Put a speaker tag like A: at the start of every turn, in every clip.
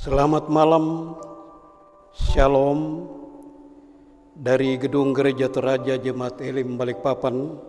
A: Selamat malam, Shalom dari Gedung Gereja Toraja Jemaat Elim Balikpapan.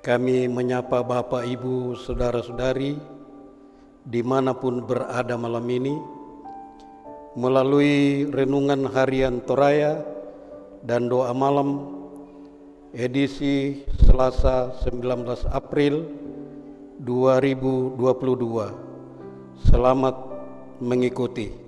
A: Kami menyapa Bapak, Ibu, Saudara-saudari dimanapun berada malam ini melalui renungan harian Toraya dan doa malam edisi Selasa 19 April 2022. Selamat mengikuti.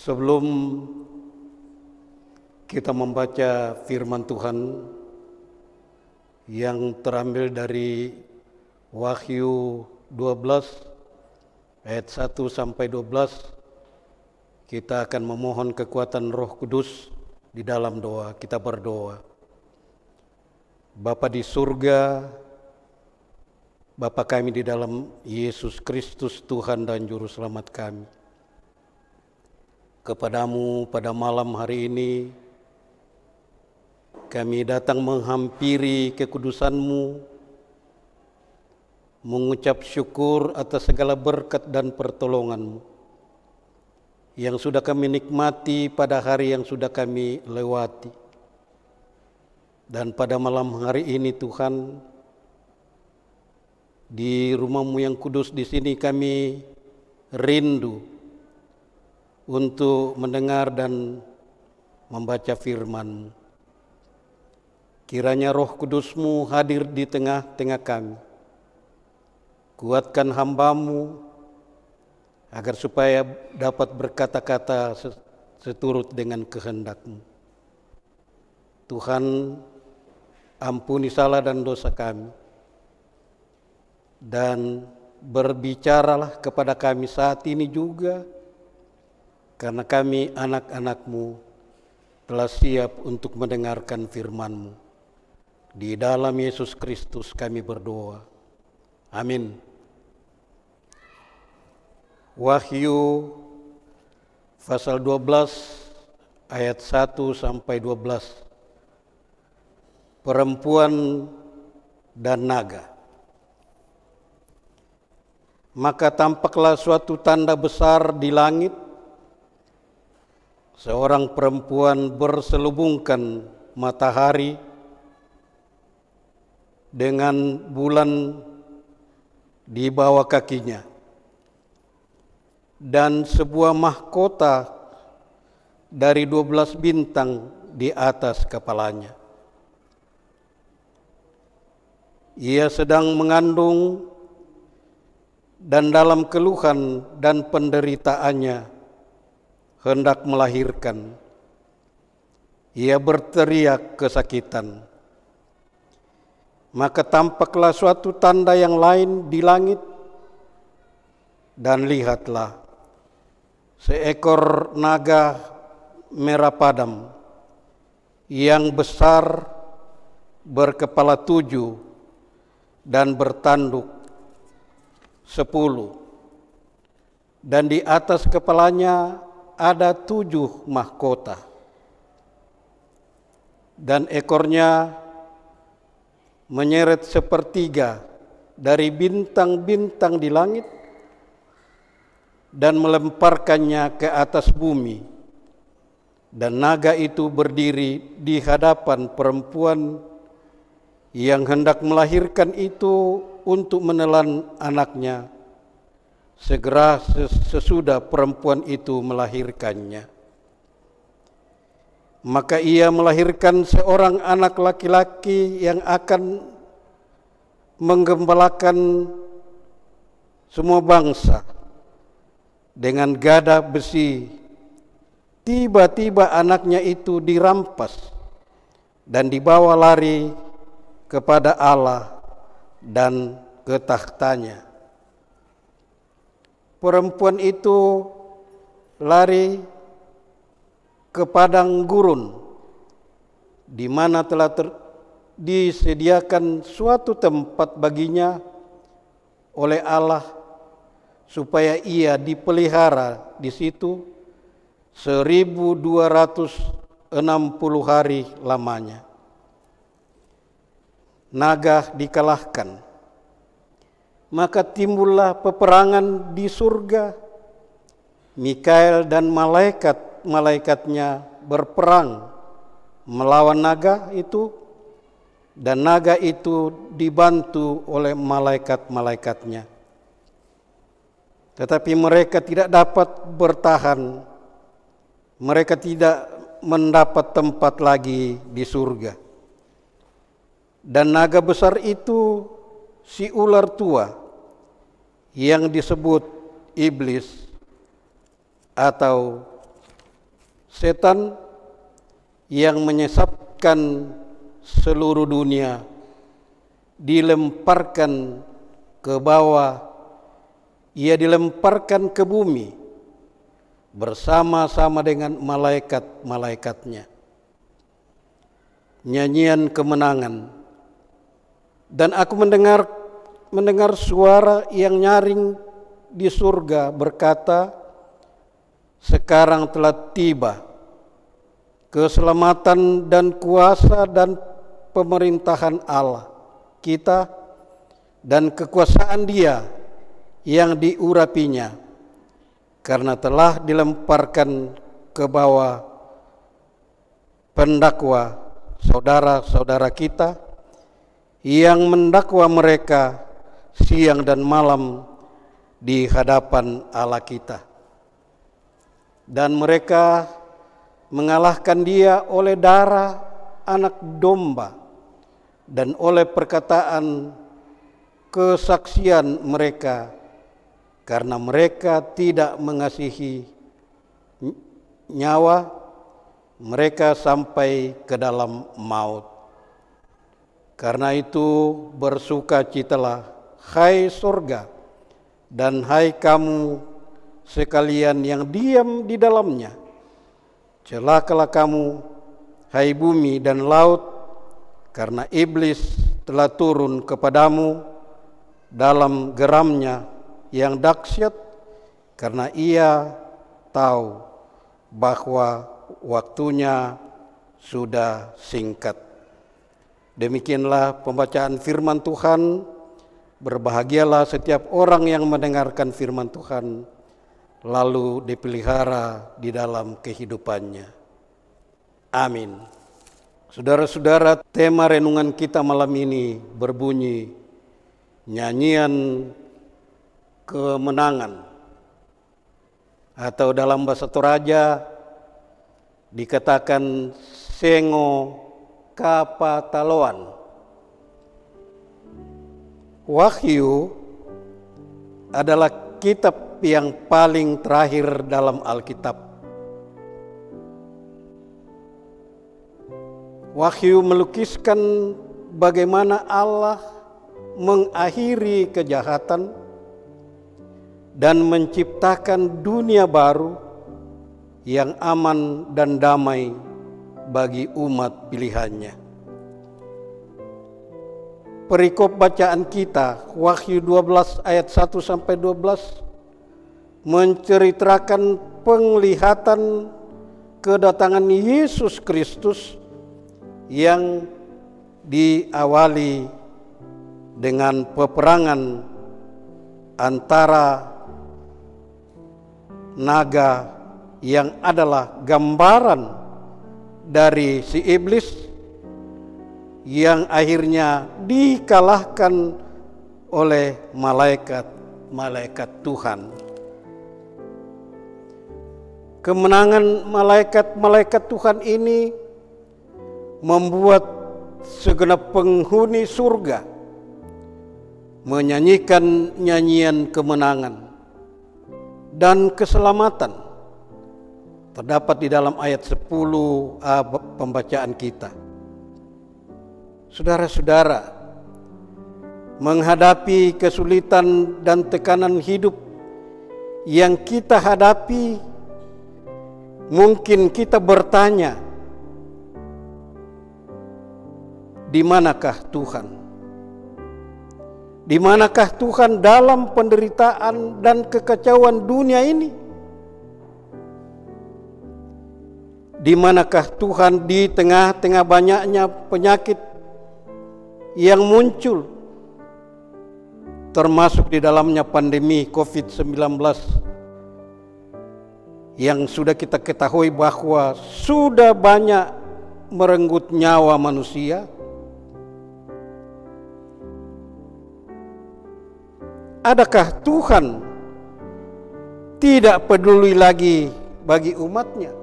A: Sebelum kita membaca firman Tuhan yang terambil dari Wahyu 12 ayat 1 sampai 12, kita akan memohon kekuatan Roh Kudus di dalam doa. Kita berdoa. Bapa di surga, Bapa kami di dalam Yesus Kristus, Tuhan dan Juru Selamat kami. Kepadamu pada malam hari ini, kami datang menghampiri kekudusan-Mu, mengucap syukur atas segala berkat dan pertolongan-Mu yang sudah kami nikmati pada hari yang sudah kami lewati. Dan pada malam hari ini Tuhan, di rumah-Mu yang kudus di sini kami rindu untuk mendengar dan membaca firman-Mu. Kiranya Roh Kudus-Mu hadir di tengah-tengah kami. Kuatkan hamba-Mu agar supaya dapat berkata-kata seturut dengan kehendak-Mu. Tuhan, ampuni salah dan dosa kami. Dan berbicaralah kepada kami saat ini juga, karena kami anak-anak-Mu telah siap untuk mendengarkan firman-Mu. Di dalam Yesus Kristus kami berdoa. Amin. Wahyu pasal 12 ayat 1 sampai 12. Perempuan dan naga. Maka tampaklah suatu tanda besar di langit. Seorang perempuan berselubungkan matahari dengan bulan di bawah kakinya dan sebuah mahkota dari 12 bintang di atas kepalanya. Ia sedang mengandung dan dalam keluhan dan penderitaannya hendak melahirkan. Ia berteriak kesakitan. Maka tampaklah suatu tanda yang lain di langit, dan lihatlah, seekor naga merah padam yang besar berkepala 7 dan bertanduk 10, dan di atas kepalanya ada 7 mahkota, dan ekornya menyeret sepertiga dari bintang-bintang di langit dan melemparkannya ke atas bumi. Dan naga itu berdiri di hadapan perempuan yang hendak melahirkan itu untuk menelan anaknya segera sesudah perempuan itu melahirkannya. Maka ia melahirkan seorang anak laki-laki yang akan menggembalakan semua bangsa dengan gada besi. Tiba-tiba anaknya itu dirampas dan dibawa lari kepada Allah dan ke tahtanya. Perempuan itu lari ke padang gurun, di mana telah disediakan suatu tempat baginya oleh Allah, supaya ia dipelihara di situ 1260 hari lamanya. Naga dikalahkan, maka timbullah peperangan di surga. Mikael dan malaikatnya berperang melawan naga itu, dan naga itu dibantu oleh malaikat-malaikatnya. Tetapi mereka tidak dapat bertahan, mereka tidak mendapat tempat lagi di surga. Dan naga besar itu si ular tua yang disebut iblis atau setan, yang menyesatkan seluruh dunia, dilemparkan ke bawah, ia dilemparkan ke bumi bersama-sama dengan malaikat-malaikatnya. Nyanyian kemenangan. Dan aku mendengar suara yang nyaring di surga berkata, sekarang telah tiba keselamatan dan kuasa dan pemerintahan Allah kita dan kekuasaan Dia yang diurapinya, karena telah dilemparkan ke bawah pendakwa saudara-saudara kita yang mendakwa mereka siang dan malam di hadapan Allah kita. Dan mereka mengalahkan Dia oleh darah anak domba dan oleh perkataan kesaksian mereka, karena mereka tidak mengasihi nyawa mereka sampai ke dalam maut. Karena itu bersukacitalah, hai surga, dan hai kamu sekalian yang diam di dalamnya. Celakalah kamu, hai bumi dan laut, karena iblis telah turun kepadamu dalam geramnya yang dahsyat, karena ia tahu bahwa waktunya sudah singkat. Demikianlah pembacaan firman Tuhan. Berbahagialah setiap orang yang mendengarkan firman Tuhan, lalu dipelihara di dalam kehidupannya. Amin. Saudara-saudara, tema renungan kita malam ini berbunyi nyanyian kemenangan, atau dalam bahasa Toraja dikatakan sengo kapataloan. Wahyu adalah kitab yang paling terakhir dalam Alkitab. Wahyu melukiskan bagaimana Allah mengakhiri kejahatan dan menciptakan dunia baru yang aman dan damai bagi umat pilihannya. Perikop bacaan kita, Wahyu 12 ayat 1 sampai 12, menceritakan penglihatan kedatangan Yesus Kristus yang diawali dengan peperangan antara naga yang adalah gambaran dari si iblis yang akhirnya dikalahkan oleh malaikat Tuhan. Kemenangan malaikat Tuhan ini membuat segenap penghuni surga menyanyikan nyanyian kemenangan dan keselamatan. Terdapat di dalam ayat 10 pembacaan kita. Saudara-saudara, menghadapi kesulitan dan tekanan hidup yang kita hadapi, mungkin kita bertanya, di manakah Tuhan? Di manakah Tuhan dalam penderitaan dan kekacauan dunia ini? Di manakah Tuhan di tengah-tengah banyaknya penyakit yang muncul, termasuk di dalamnya pandemi COVID-19 yang sudah kita ketahui bahwa sudah banyak merenggut nyawa manusia? Adakah Tuhan tidak peduli lagi bagi umatnya?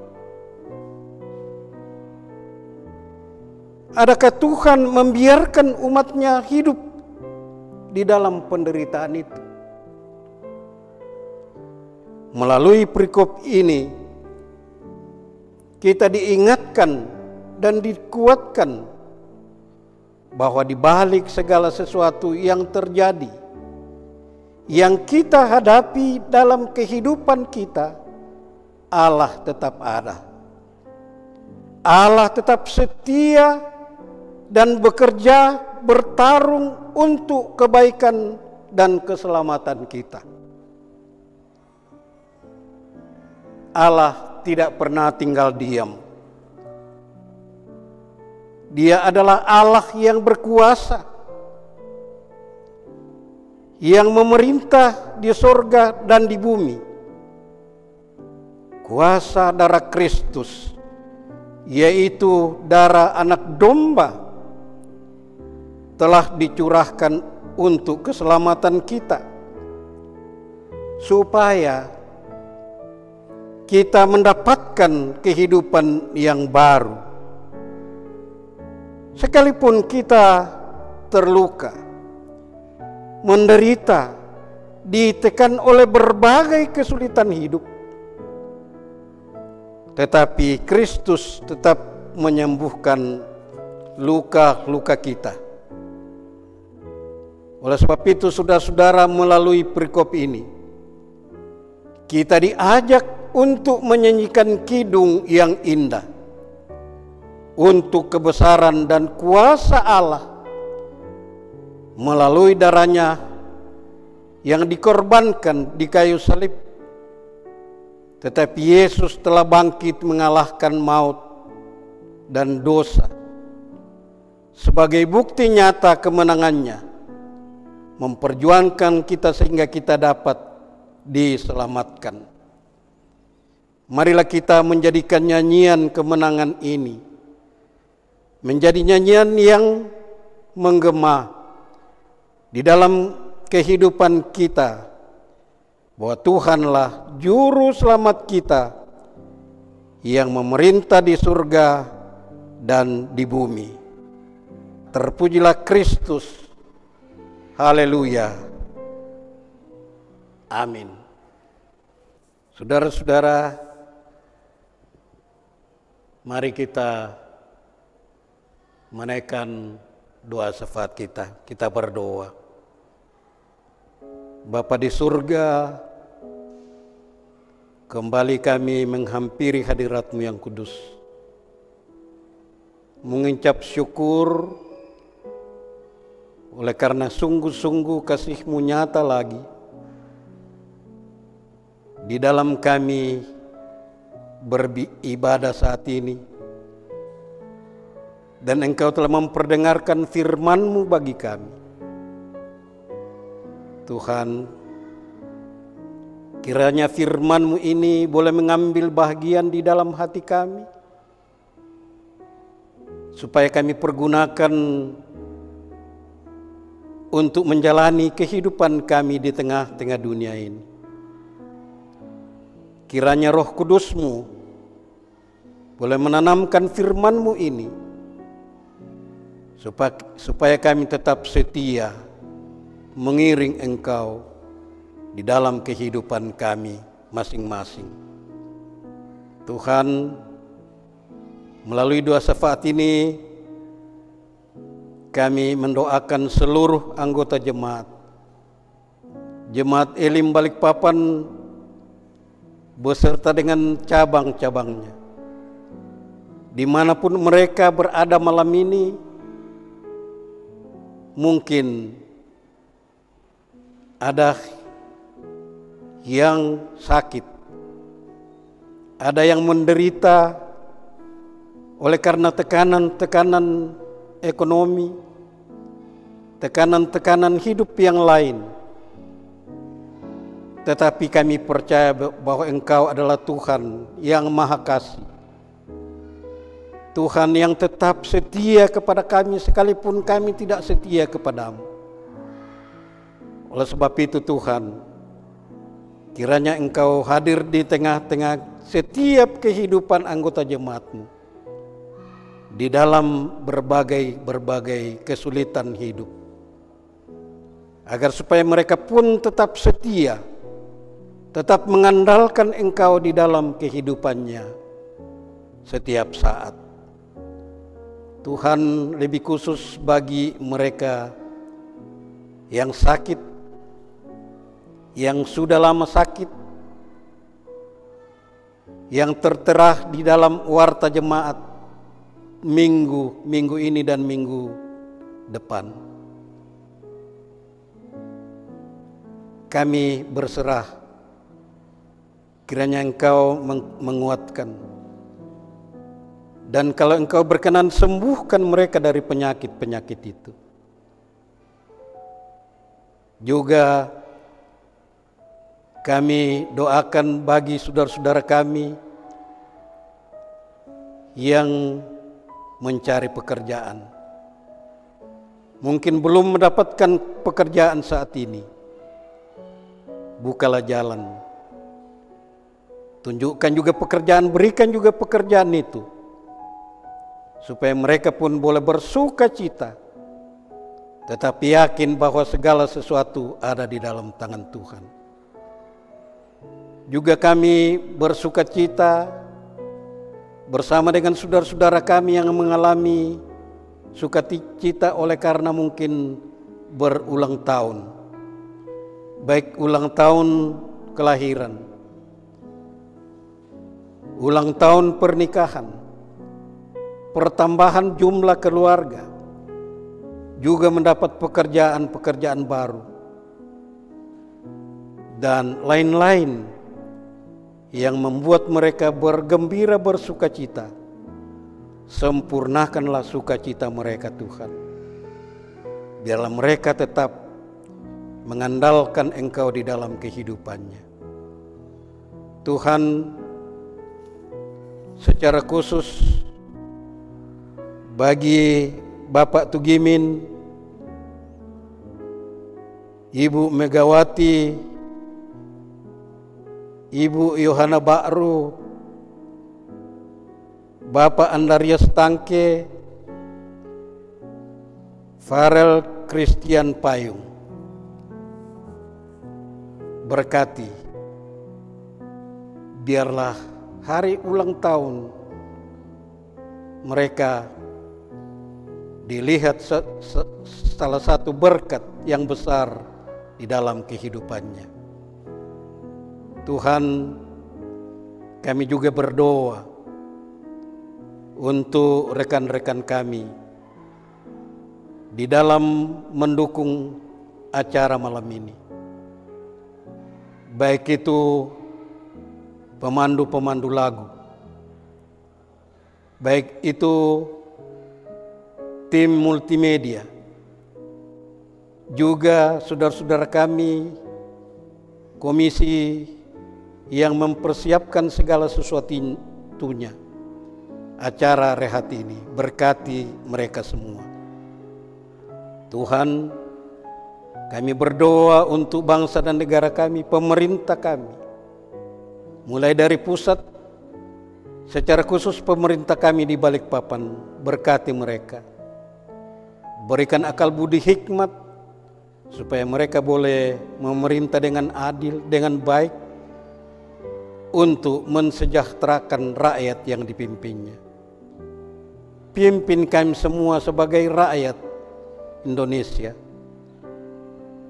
A: Adakah Tuhan membiarkan umatnya hidup di dalam penderitaan itu? Melalui perikop ini, kita diingatkan dan dikuatkan bahwa di balik segala sesuatu yang terjadi, yang kita hadapi dalam kehidupan kita, Allah tetap ada. Allah tetap setia dan bekerja bertarung untuk kebaikan dan keselamatan kita. Allah tidak pernah tinggal diam. Dia adalah Allah yang berkuasa, yang memerintah di sorga dan di bumi. Kuasa darah Kristus, yaitu darah anak domba, telah dicurahkan untuk keselamatan kita, supaya kita mendapatkan kehidupan yang baru. Sekalipun kita terluka, menderita, ditekan oleh berbagai kesulitan hidup, tetapi Kristus tetap menyembuhkan luka-luka kita. Oleh sebab itu, saudara-saudara, melalui perikop ini kita diajak untuk menyanyikan kidung yang indah untuk kebesaran dan kuasa Allah melalui darahnya yang dikorbankan di kayu salib. Tetapi Yesus telah bangkit mengalahkan maut dan dosa. Sebagai bukti nyata kemenangannya, memperjuangkan kita sehingga kita dapat diselamatkan. Marilah kita menjadikan nyanyian kemenangan ini menjadi nyanyian yang menggema di dalam kehidupan kita, bahwa Tuhanlah juru selamat kita yang memerintah di surga dan di bumi. Terpujilah Kristus. Haleluya. Amin. Saudara-saudara, mari kita menaikkan doa syafaat kita. Kita berdoa. Bapa di surga, kembali kami menghampiri hadirat-Mu yang kudus, mengucap syukur oleh karena sungguh-sungguh kasih-Mu nyata lagi di dalam kami beribadah saat ini, dan Engkau telah memperdengarkan firman-Mu bagi kami. Tuhan, kiranya firman-Mu ini boleh mengambil bahagian di dalam hati kami, supaya kami pergunakan untuk menjalani kehidupan kami di tengah-tengah dunia ini. Kiranya Roh Kudus-Mu boleh menanamkan firman-Mu ini, supaya kami tetap setia mengiring Engkau di dalam kehidupan kami masing-masing. Tuhan, melalui doa syafaat ini, kami mendoakan seluruh anggota jemaat Elim Balikpapan beserta dengan cabang-cabangnya, dimanapun mereka berada malam ini. Mungkin ada yang sakit, ada yang menderita oleh karena tekanan-tekanan ekonomi, tekanan-tekanan hidup yang lain. Tetapi kami percaya bahwa Engkau adalah Tuhan yang Maha Kasih, Tuhan yang tetap setia kepada kami sekalipun kami tidak setia kepadamu. Oleh sebab itu Tuhan, kiranya Engkau hadir di tengah-tengah setiap kehidupan anggota jemaat-Mu di dalam berbagai kesulitan hidup, agar supaya mereka pun tetap setia, tetap mengandalkan Engkau di dalam kehidupannya setiap saat. Tuhan, lebih khusus bagi mereka yang sakit, yang sudah lama sakit, yang tertera di dalam warta jemaat minggu ini dan minggu depan. Kami berserah, kiranya Engkau menguatkan, dan kalau Engkau berkenan sembuhkan mereka dari penyakit-penyakit itu. Juga kami doakan bagi saudara-saudara kami yang mencari pekerjaan, mungkin belum mendapatkan pekerjaan saat ini. Bukalah jalan, tunjukkan juga pekerjaan, berikan juga pekerjaan itu, supaya mereka pun boleh bersuka cita, tetapi yakin bahwa segala sesuatu ada di dalam tangan Tuhan. Juga kami bersuka cita bersama dengan saudara-saudara kami yang mengalami sukacita oleh karena mungkin berulang tahun, baik ulang tahun kelahiran, ulang tahun pernikahan, pertambahan jumlah keluarga, juga mendapat pekerjaan-pekerjaan baru, dan lain-lain yang membuat mereka bergembira bersukacita. Sempurnakanlah sukacita mereka Tuhan. Biarlah mereka tetap mengandalkan Engkau di dalam kehidupannya. Tuhan, secara khusus bagi Bapak Tugimin, Ibu Megawati, Ibu Yohana Ba'ru, Bapak Andarias Tangke, Farel Christian Payung, berkati, biarlah hari ulang tahun mereka dilihat salah satu berkat yang besar di dalam kehidupannya. Tuhan, kami juga berdoa untuk rekan-rekan kami di dalam mendukung acara malam ini. Baik itu pemandu-pemandu lagu, baik itu tim multimedia, juga saudara-saudara kami komisi yang mempersiapkan segala sesuatunya acara rehat ini. Berkati mereka semua. Tuhan, kami berdoa untuk bangsa dan negara kami, pemerintah kami, mulai dari pusat, secara khusus pemerintah kami di Balikpapan. Berkati mereka, berikan akal budi hikmat supaya mereka boleh memerintah dengan adil, dengan baik, untuk mensejahterakan rakyat yang dipimpinnya. Pimpin kami semua sebagai rakyat Indonesia.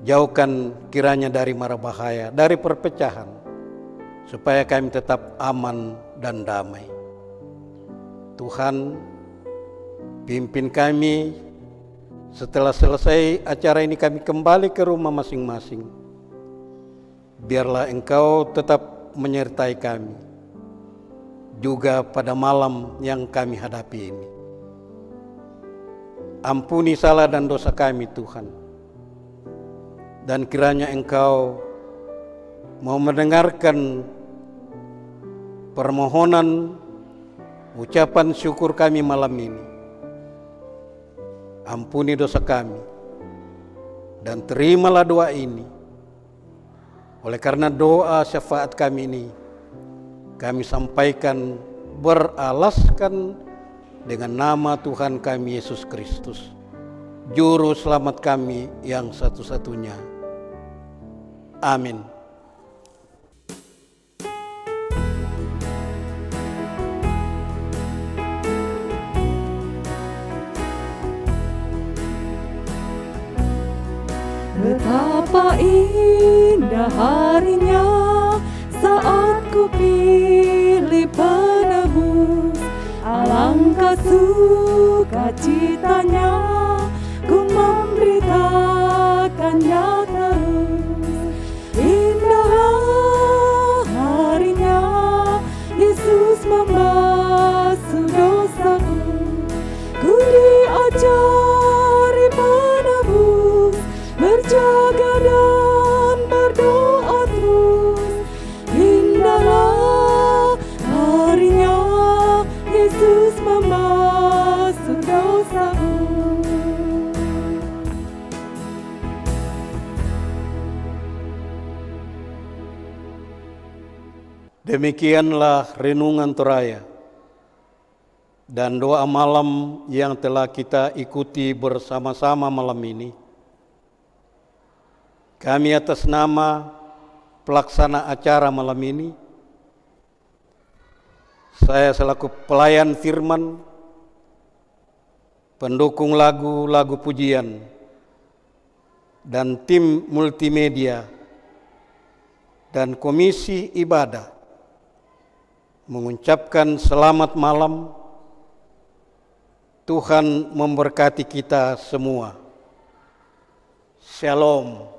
A: Jauhkan kiranya dari mara bahaya, dari perpecahan, supaya kami tetap aman dan damai. Tuhan, pimpin kami setelah selesai acara ini, kami kembali ke rumah masing-masing. Biarlah Engkau tetap menyertai kami juga pada malam yang kami hadapi ini. Ampuni salah dan dosa kami, Tuhan. Dan kiranya Engkau mau mendengarkan permohonan ucapan syukur kami malam ini. Ampuni dosa kami dan terimalah doa ini. Oleh karena doa syafaat kami ini, kami sampaikan beralaskan dengan nama Tuhan kami Yesus Kristus, Juru Selamat kami yang satu-satunya. Amin.
B: Betapa indah harinya saat ku pilih penebus. Alangkah sukacitanya ku memberitakannya terus. Indah harinya Yesus membasuh dosaku. Ku diajari penebus, berjaga dan berdoa terus. Indahlah harinya Yesus membasuh dosaku.
A: Demikianlah renungan Toraya dan doa malam yang telah kita ikuti bersama-sama malam ini. Kami atas nama pelaksana acara malam ini, saya selaku pelayan firman, pendukung lagu-lagu pujian, dan tim multimedia dan komisi ibadah mengucapkan selamat malam. Tuhan memberkati kita semua. Shalom.